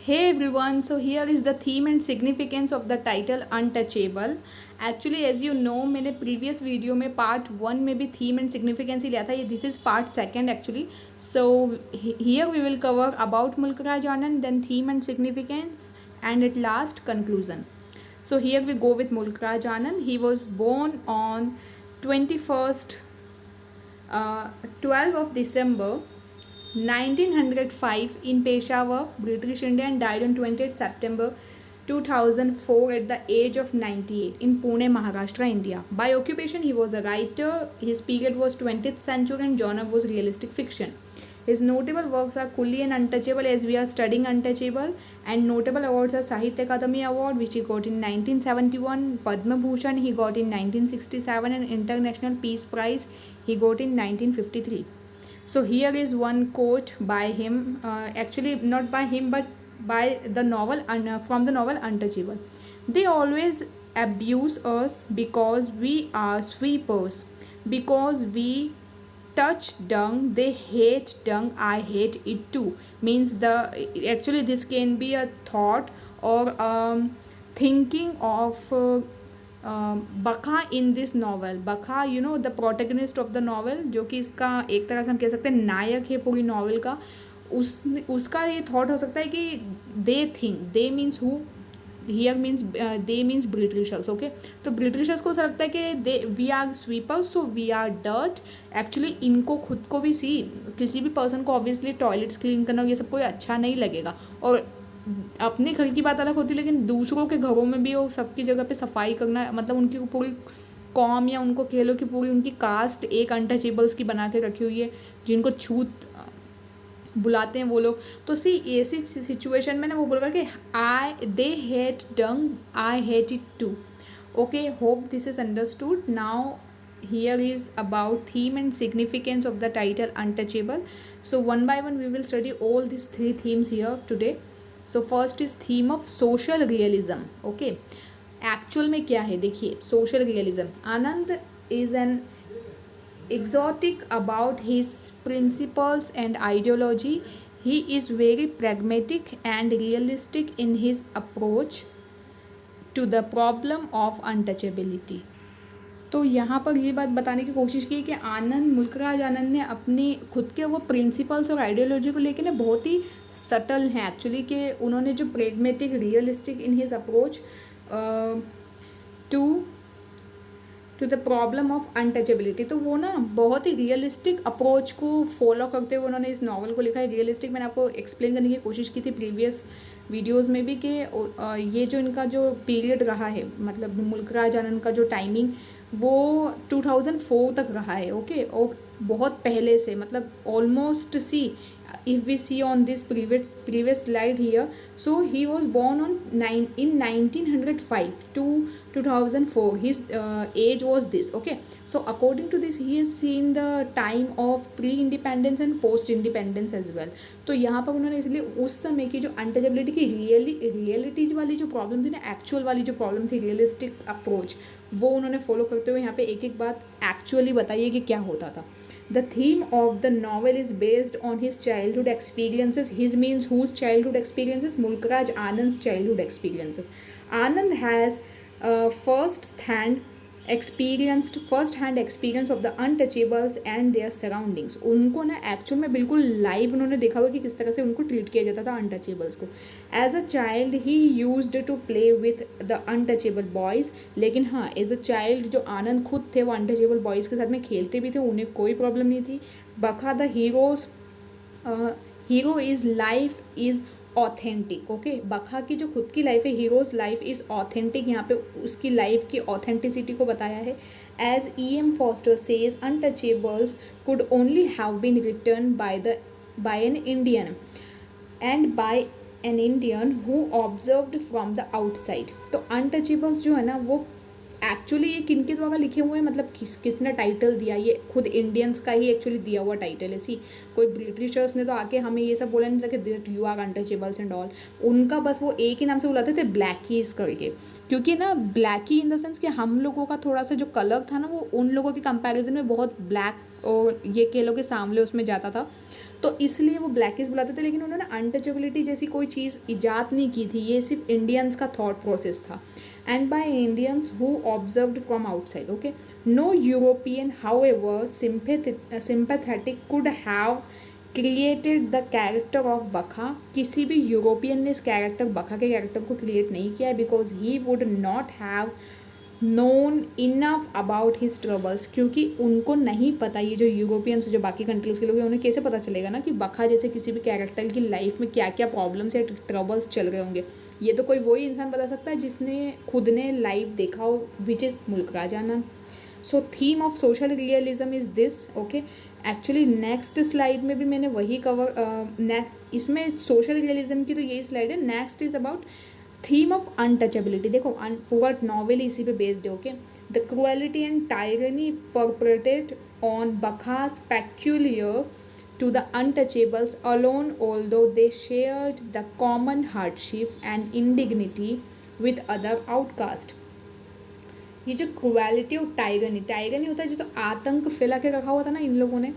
Hey everyone, so here is the theme and significance of the title Untouchable. Actually, as you know, मैंने previous video में part 1 में भी theme and significance ही लिया था. ये this is part 2 actually. So here we will cover about Mulk Raj Anand, then theme and significance, and at last conclusion. So here we go with Mulk Raj Anand. He was born on 21st 12 of December 1905 in Peshawar, British India, and died on 28 September 2004 at the age of 98 in Pune, Maharashtra, India. By occupation, he was a writer. His period was 20th century and genre was realistic fiction. His notable works are Kulli and Untouchable, as we are studying Untouchable, and notable awards are Sahitya Akademi Award, which he got in 1971, Padma Bhushan he got in 1967, and International Peace Prize he got in 1953. So here is one quote by him, actually not by him but by the novel from the novel Untouchable. They always abuse us because we are sweepers, because we touch dung. They hate dung, I hate it too. Means the actually this can be a thought or thinking of Bakha in this novel. Bakha you know the protagonist of the novel, जो कि इसका एक तरह से हम कह सकते हैं नायक है पूरी नॉवल का. उसका ये थॉट हो सकता है कि they think, they means who, here means they means Britishers. Okay, तो ब्रिटिशर्स को ऐसा लगता है कि they we are sweepers, so we are dirt. Actually इनको खुद को भी किसी भी पर्सन को ऑब्वियसली टॉयलेट्स क्लीन करना ये सब कोई अच्छा नहीं लगेगा. और अपने घर की बात अलग होती है, लेकिन दूसरों के घरों में भी वो सबकी जगह पे सफाई करना, मतलब उनकी पूरी कौम या उनको कह लो कि पूरी उनकी कास्ट एक अनटचेबल्स की बना के रखी हुई है, जिनको छूत बुलाते हैं वो लोग. तो ऐसी सिचुएशन में ना वो बोलेगा कि they hate dung, I hate it too. Okay, hope this is understood. Now here is about theme and significance of the title Untouchable. So one by one we will study all these three themes here today. So first is theme of social realism. Okay, actual में क्या है देखिए. social realism, Anand is an exotic about his principles and ideology. He is very pragmatic and realistic in his approach to the problem of untouchability. तो यहाँ पर ये बात बताने की कोशिश की कि आनंद, मुल्कराज आनंद ने अपनी खुद के वो प्रिंसिपल्स और आइडियोलॉजी को लेकर ना बहुत ही सटल हैं एक्चुअली, कि उन्होंने जो pragmatic realistic in his approach to the problem of untouchability, तो वो ना बहुत ही रियलिस्टिक अप्रोच को फॉलो करते हुए उन्होंने इस नॉवल को लिखा है. रियलिस्टिक मैंने आपको एक्सप्लेन करने की कोशिश की थी प्रीवियस वीडियोस में भी कि ये जो इनका जो पीरियड रहा है, मतलब मुल्कराज आनंद का जो टाइमिंग वो 2004 तक रहा है. ओके, और बहुत पहले से, मतलब almost if we see on this previous slide here, so he was born in 1905 to 2004. His age was this. Okay, so according to this he has seen the time of pre-independence and post-independence as well. तो यहाँ पर उन्होंने इसलिए उस समय की जो untouchability की रियलिटीज वाली जो प्रॉब्लम थी ना, एक्चुअल वाली जो प्रॉब्लम थी, रियलिस्टिक अप्रोच, वो उन्होंने फॉलो करते हुए यहाँ पे एक एक बात एक्चुअली बताइए कि क्या होता था. The theme of the novel is based on his childhood experiences. His means whose childhood experiences? Mulkraj Anand's childhood experiences. Anand has first-hand experience of the untouchables and their surroundings. उनको ना actual में बिल्कुल live उन्होंने देखा हुआ कि किस तरह से उनको ट्रीट किया जाता था अनटचेबल्स को. As a child he used to play with the untouchable boys. लेकिन हाँ, एज अ चाइल्ड जो आनंद खुद थे वो अनटचेबल बॉयज़ के साथ में खेलते भी थे, उन्हें कोई प्रॉब्लम नहीं थी. Bakha the hero is life is authentic. Okay, Bakha की जो खुद की लाइफ है, हीरोज़ लाइफ इज़ ऑथेंटिक, यहाँ पे उसकी लाइफ की ऑथेंटिसिटी को बताया है. As E.M. Foster says, untouchables could only have been written by an Indian and by an Indian who observed from the outside. तो अनटचेबल्स जो है ना वो एक्चुअली ये किन के द्वारा लिखे हुए हैं, मतलब किसने टाइटल दिया, ये खुद इंडियंस का ही एक्चुअली दिया हुआ टाइटल है. कोई ब्रिटिशर्स ने तो आके हमें ये सब बोला नहीं था कि that you are untouchables and all. उनका बस वो एक ही नाम से बुलाते थे, ब्लैकीज करके. क्योंकि ना ब्लैकी इन द सेंस कि हम लोगों का थोड़ा सा जो कलर था ना वो उन लोगों के कंपैरिजन में बहुत ब्लैक, और ये कह लो कि सांवले उसमें जाता था. तो इसलिए वो ब्लैकिस्ट बुलाते थे, लेकिन उन्होंने अनटचेबिलिटी जैसी कोई चीज़ इजाद नहीं की थी, ये सिर्फ इंडियंस का थॉट प्रोसेस था, and by Indians who observed from outside. Okay, no European however sympathetic could have created the character of Bakha. किसी भी यूरोपियन ने इस कैरेक्टर बखा के कैरेक्टर को क्रिएट नहीं किया है, because he would not have known enough about his troubles. क्योंकि उनको नहीं पता, ये जो यूरोपियंस जो बाकी कंट्रीज़ के लोग हैं, उन्हें कैसे पता चलेगा ना कि बखा जैसे किसी भी कैरेक्टर की लाइफ में क्या क्या प्रॉब्लम्स या ट्रबल्स चल रहे होंगे. ये तो कोई वही इंसान बता सकता है जिसने खुद ने लाइव देखा हो, which is Mulk Raj Anand. So theme of social realism is this. Okay, actually next slide में भी मैंने वही कवर, इसमें सोशल रियलिज्म की तो यही स्लाइड है. Next is about theme of untouchability. देखो पूरा नॉवेल इसी पे बेस्ड है. Okay, the cruelty and tyranny perpetrated on Bakha's peculiar to the untouchables alone, although they shared the common hardship and indignity with other outcasts. ये जो cruelty और tyranny होता है, जैसे आतंक फैला के रखा हुआ था ना इन लोगों ने.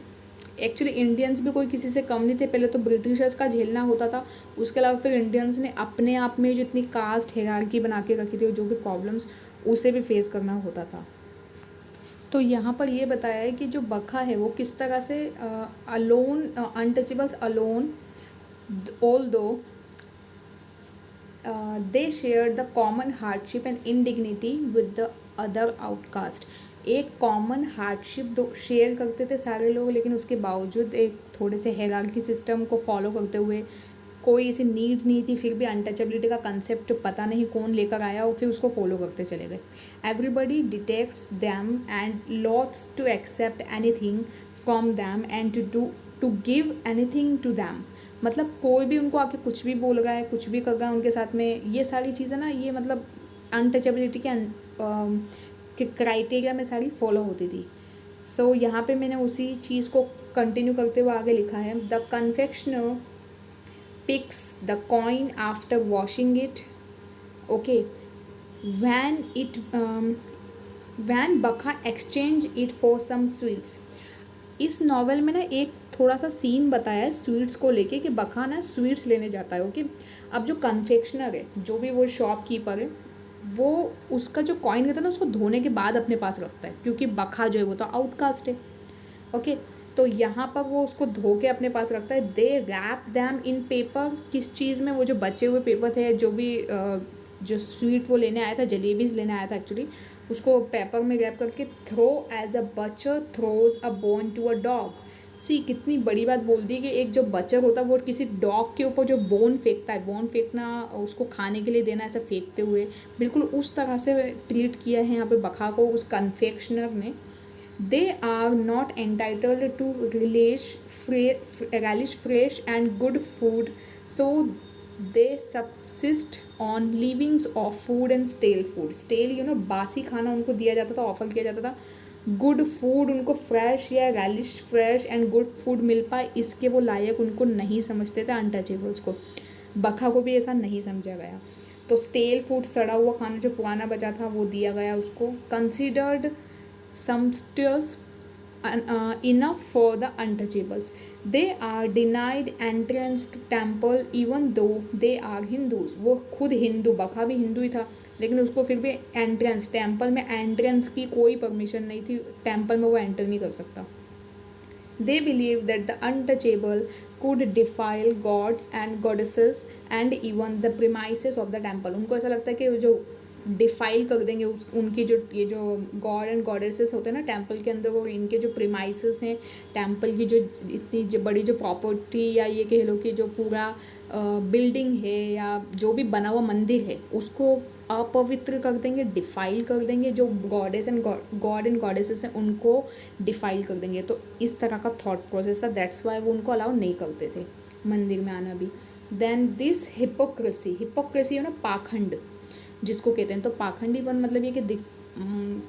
एक्चुअली इंडियंस भी कोई किसी से कम नहीं थे. पहले तो ब्रिटिशर्स का झेलना होता था, उसके अलावा फिर इंडियंस ने अपने आप में जो इतनी कास्ट हायरार्की बना के रखी थी और जो भी प्रॉब्लम्स, उसे भी फेस करना होता था. तो यहाँ पर ये बताया है कि जो बखा है वो किस तरह से alone, untouchables alone, although they share the common hardship and indignity with the other outcaste. एक कॉमन हार्डशिप दो शेयर करते थे सारे लोग, लेकिन उसके बावजूद एक थोड़े से हायरार्की सिस्टम को फॉलो करते हुए, कोई ऐसी नीड नहीं थी, फिर भी अनटचेबिलिटी का कंसेप्ट पता नहीं कौन लेकर आया और फिर उसको फॉलो करते चले गए. Everybody detests them and loathes to accept anything from them and to give anything to them. मतलब कोई भी उनको आके कुछ भी बोल रहा है, कुछ भी कर रहा है उनके साथ में, ये सारी चीज़ें ना, ये मतलब अनटचेबिलिटी के क्राइटेरिया में सारी फॉलो होती थी. सो यहाँ पे मैंने उसी चीज़ को कंटिन्यू करते हुए आगे लिखा है. The confectioner picks the coin after washing it. Okay, when Bakha exchange it for some sweets. इस नॉवेल में ना एक थोड़ा सा सीन बताया है स्वीट्स को लेके कि बखा ना स्वीट्स लेने जाता है. ओके, अब जो कन्फेक्शनर है, जो भी वो शॉपकीपर है, वो उसका जो कॉइन रहता है ना, उसको धोने के बाद अपने पास रखता है, क्योंकि बखा जो है वो तो आउटकास्ट है. ओके, तो यहाँ पर वो उसको धो के अपने पास रखता है. दे रैप दैम इन पेपर. किस चीज़ में? वो जो बचे हुए पेपर थे, जो भी जो स्वीट वो लेने आया था, जलेबीज लेने आया था एक्चुअली, उसको पेपर में रैप करके throw as a butcher throws a bone to a dog. See, कितनी बड़ी बात बोल दी कि एक जो बचर होता है वो किसी डॉग के ऊपर जो बोन फेंकता है, बोन फेंकना उसको खाने के लिए देना, ऐसा फेंकते हुए बिल्कुल उस तरह से ट्रीट किया है यहाँ पे बखा को उस कन्फेक्शनर ने. They are not entitled to relish fresh and good food, so they subsist on leavings of food and stale food. Stale, बासी खाना उनको दिया जाता था, ऑफर किया जाता था. गुड फूड उनको फ्रेश या relish fresh and good food मिल पाए, इसके वो लायक उनको नहीं समझते थे अनटचेबल्स को. बखा को भी ऐसा नहीं समझा गया. तो स्टेल फूड, सड़ा हुआ खाना जो पुराना बचा था, वो दिया गया उसको. Considered sumptuous enough for the untouchables. They are denied entrance to temple even though they are Hindus. वो खुद हिंदू, बखा भी हिंदू ही था, लेकिन उसको फिर भी एंट्रेंस, टेम्पल में एंट्रेंस की कोई परमिशन नहीं थी, टेम्पल में वो एंटर नहीं कर सकता. They believe that the untouchable could defile gods and goddesses and even the premises of the temple. उनको ऐसा लगता है कि जो डिफाइल कर देंगे उनकी जो ये जो गॉड एंड गॉडेसेस होते हैं ना टेम्पल के अंदर, और इनके जो प्रीमाइसेस हैं, टेम्पल की जो इतनी बड़ी जो प्रॉपर्टी, या ये कह लो कि जो पूरा बिल्डिंग है या जो भी बना हुआ मंदिर है, उसको अपवित्र कर देंगे, डिफाइल कर देंगे. जो goddess and God and goddesses हैं उनको डिफाइल कर देंगे. तो इस तरह का थॉट प्रोसेस था. दैट्स वाई वो उनको अलाउ नहीं करते थे मंदिर में आना भी. देन दिस हिपोक्रेसी पाखंड जिसको कहते हैं. तो पाखंडीपन मतलब ये कि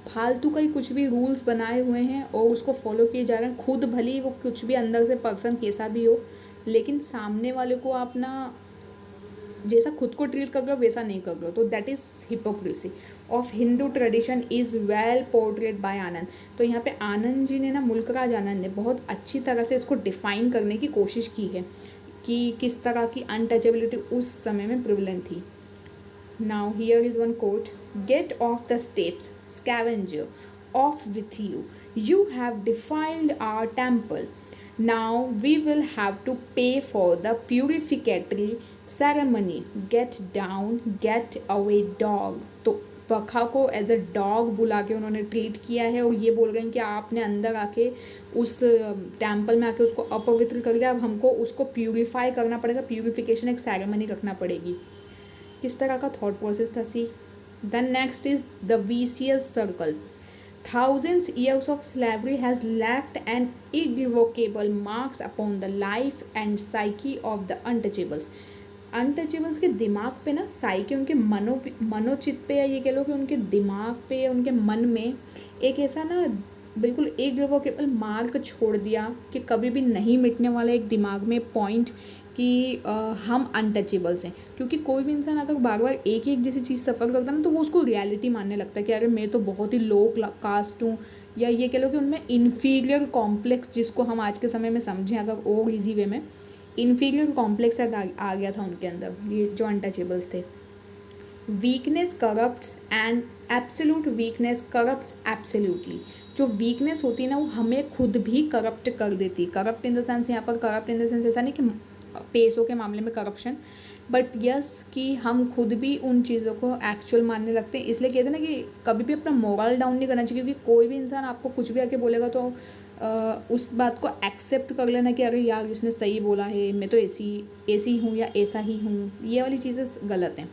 फालतू का ही कुछ भी रूल्स बनाए हुए हैं और उसको फॉलो किए जा रहे हैं. खुद भले ही वो कुछ भी अंदर से पर्सन कैसा भी हो, लेकिन सामने वाले को आप ना जैसा खुद को ट्रीट कर रहे हो वैसा नहीं कर रहे हो, तो that is hypocrisy of Hindu tradition is well portrayed by Anand. तो यहाँ पे आनंद जी ने ना, मुल्कराज आनंद ने बहुत अच्छी तरह से इसको डिफाइन करने की कोशिश की है कि किस तरह की अनटचेबिलिटी उस समय में प्रिवलेंट थी। Now here is one quote, get off the steps scavenger off with you. You have defiled our temple. Now we will have to pay for the purificatory ceremony. Get down, get away, dog. तो बखा को as a dog बुला के उन्होंने treat किया है और ये बोल रहे हैं कि आपने अंदर आके उस टेम्पल में आके उसको अपवित्र कर दिया, अब हमको उसको प्यूरिफाई करना पड़ेगा, प्यूरिफिकेशन एक सेरेमनी रखना पड़ेगी। किस तरह का थॉट प्रोसेस था see. Then next is the vicious circle. Thousands years of slavery has left an irrevocable marks upon the life and psyche of the untouchables. Untouchables के दिमाग पे ना, साइकी उनके मनोचित पे, या ये कह लो कि उनके दिमाग पे या उनके मन में एक ऐसा ना बिल्कुल इररिवोकेबल मार्क छोड़ दिया कि कभी भी नहीं मिटने वाला एक दिमाग में पॉइंट कि हम अनटचेबल्स हैं। क्योंकि कोई भी इंसान अगर बार बार एक एक जैसी चीज़ सफ़र करता है ना, तो वो उसको रियलिटी मानने लगता है कि अरे मैं तो बहुत ही लो कास्ट हूँ, या ये कह लो कि उनमें इन्फीरियर कॉम्प्लेक्स, जिसको हम आज के समय में समझें अगर और ईजी वे में, इन्फीरियर कॉम्प्लेक्स आ गया था उनके अंदर, ये जो अनटचेबल्स थे। Weakness corrupts and absolute weakness corrupts absolutely. जो वीकनेस होती है ना, वो हमें खुद भी करप्ट कर देती। करप्ट इन द सेंस, यहाँ पर करप्ट इन द सेंस ऐसा नहीं कि पैसों के मामले में करप्शन, बट यस कि हम खुद भी उन चीज़ों को एक्चुअल मानने लगते हैं। इसलिए कहते हैं ना कि कभी भी अपना मोरल डाउन नहीं करना चाहिए, क्योंकि कोई भी इंसान आपको कुछ भी आके बोलेगा तो उस बात को एक्सेप्ट कर लेना कि अरे यार इसने सही बोला है, मैं तो ऐसी हूँ या ऐसा ही हूँ, ये वाली चीज़ें गलत हैं।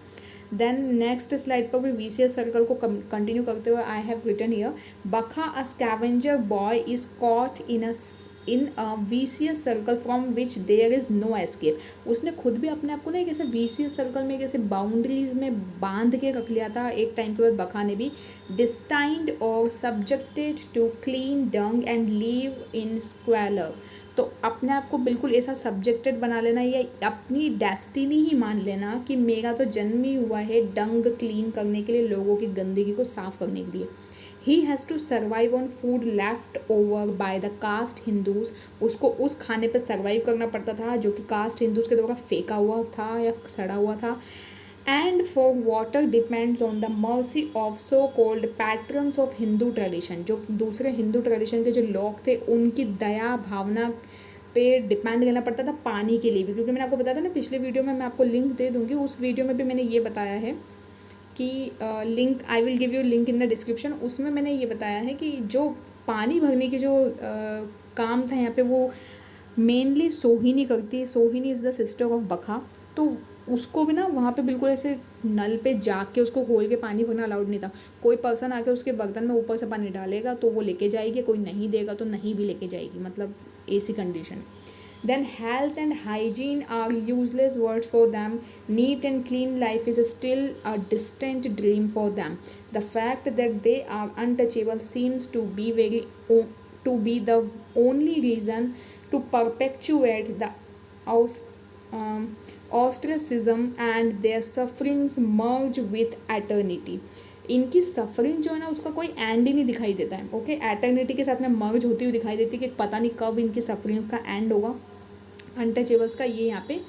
देन नेक्स्ट स्लाइड पर भी वीसीएस सर्कल को कंटिन्यू करते हुए I have written here, Bakha a scavenger boy is caught in a vicious circle from which there is no escape. उसने खुद भी अपने आप को ना एक ऐसे वीसीएस सर्कल में, एक ऐसे बाउंड्रीज में बांध के रख लिया था। एक टाइम के बाद बखा ने भी डिस्टाइंड और subjected to clean dung and live in squalor. तो अपने आप को बिल्कुल ऐसा सब्जेक्टेड बना लेना, या अपनी डेस्टिनी ही मान लेना कि मेरा तो जन्म ही हुआ है डंग क्लीन करने के लिए, लोगों की गंदगी को साफ करने के लिए। He has to survive on food left over by the caste Hindus. उसको उस खाने पर सर्वाइव करना पड़ता था जो कि कास्ट हिंदूज के द्वारा फेंका हुआ था या सड़ा हुआ था। And for water depends on the mercy of so called patrons of Hindu tradition. जो दूसरे हिंदू ट्रेडिशन के जो लोग थे, उनकी दया भावना पे डिपेंड रहना पड़ता था पानी के लिए भी। क्योंकि मैंने आपको बताया था ना पिछले वीडियो में, मैं आपको लिंक दे दूँगी, उस वीडियो में भी मैंने ये बताया है कि link I will give you link in the description. उसमें मैंने ये बताया है कि जो पानी भरने की जो काम था यहाँ पे, वो मेनली सोहिनी करती है। सोहिनी इज़ द सिस्टर ऑफ बखा। तो उसको भी ना वहाँ पे बिल्कुल ऐसे नल पे जाके उसको खोल के पानी भरना अलाउड नहीं था। कोई पर्सन आके उसके बर्तन में ऊपर से पानी डालेगा तो वो लेके जाएगी, कोई नहीं देगा तो नहीं भी लेके जाएगी, मतलब ऐसी condition. Then health and hygiene are useless words for them. Neat and clean life is still a distant dream for them. The fact that they are untouchable seems to be the only reason to perpetuate the ostracism, and their sufferings merge with eternity. इनकी suffering जो है ना, उसका कोई and he नहीं दिखाई देता है। ओके, एटर्निटी के साथ में मर्ज होती हुई दिखाई देती है कि पता नहीं कब इनकी सफरिंग का एंड होगा। अनटचेबल्स का ये यहाँ पे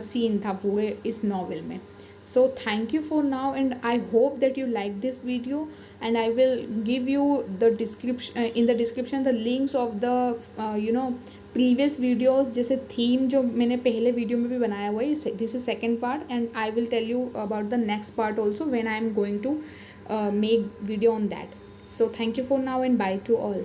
सीन था पूरे इस नॉवेल में। So thank you for now and I hope that you like this video, and I will give you the description in the description the links of the previous videos. जैसे theme जो मैंने पहले video में भी बनाया हुआ है, this is second part, and I will tell you about the next part also when I am going to make video on that. So thank you for now and bye to all.